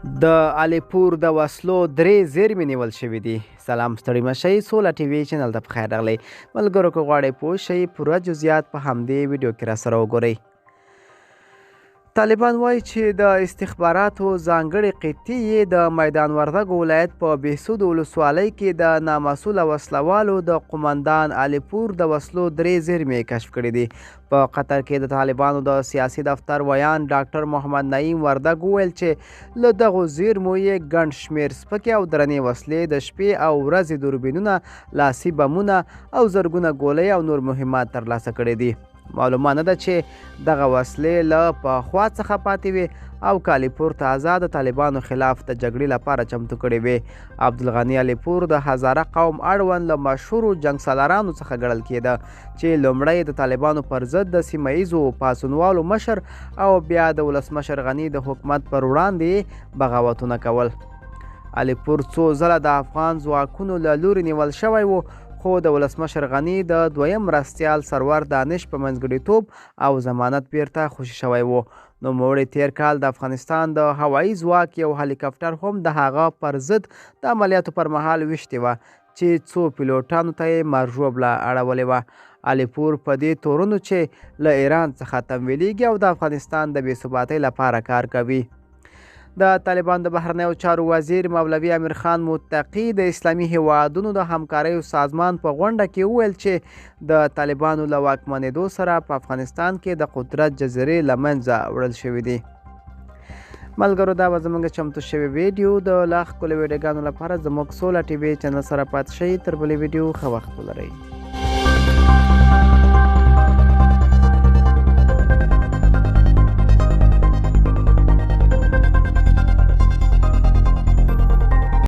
د الیپور د وسلو 3 زیرمې نیول شوي دي. سلام ستړي مه شئ، سوله ټي وي چینل ته پخیر راغلی. ملګرو که غواړئ پوه شئ پوره جزئیات په همدې ویډیو کې راسره وګورئ. طالبان وایي چې د استخباراتو ځانګړې قطعې یې د میدان وردګ ولایت په بهسود ولسوالۍ کې د نامسؤله وسلوالو د قومندان الیپور د وسلو 3 زیرمې کشف کړي دي. په قطر کې د طالبانو د سیاسي دفتر ویان ډاکټر محمد نعیم وردګ وویل چې له دغو زیرمو یې ګڼ شمېر سپکې او درنې وسلې، د شپې او ورځې دوربینونه، لاسي بمونه او زرګونه ګولۍ او نور مهمات ترلاسه کړي دي. معلومه نه ده چې دغه وسلې له پخوا څخه پاتې وي او که الیپور تازه د طالبانو خلاف د جګړې لپاره چمتو کړې وي. عبدالغني الیپور د هزاره قوم اړوند له مشهورو جنګ سالارانو څخه ګڼل کېده چې لومړی د طالبانو پر ضد د سیمه ییزو پاڅونوالو مشر او بیا د ولسمشر غني د حکومت پر وړاندې بغاوتونه کول. الیپور څو ځله د افغان ځواکونو له لوري نیول شوی و، خو د ولسمشر غني د دویم مرستیال سرور دانش په منځګړیتوب او ضمانت بیرته خوشي شوی و. نوموړی تیر کال د افغانستان د هوایي ځواک یو هلیکاپټر هم د هغه پر ضد د عملیاتو پر مهال ویشتې وه چې څو پیلوټانو ته یې مرژوبله اړولې وه. الیپور په دې تورنو چې له ایران څخه تمویلیږي او د افغانستان د بې ثباتۍ لپاره کار کوي. د طالبان د بهرنیو چارو وزیر مولوي امیر خان متقي د اسلامي هیوادونو د همکاریو سازمان په غونډه کې وویل چې د طالبانو له واکمنېدو سره په افغانستان کې د قدرت جزیرې له منځه وړل شوي دي. ملګرو، دا به زموږ چمتو شوی ویډیو. د لا ښکلو ویډیوګانو لپاره زموږ سوله ټي وي چینل سره پاتې شئ. تر بلې ویډیو ښه وخت ولرئ.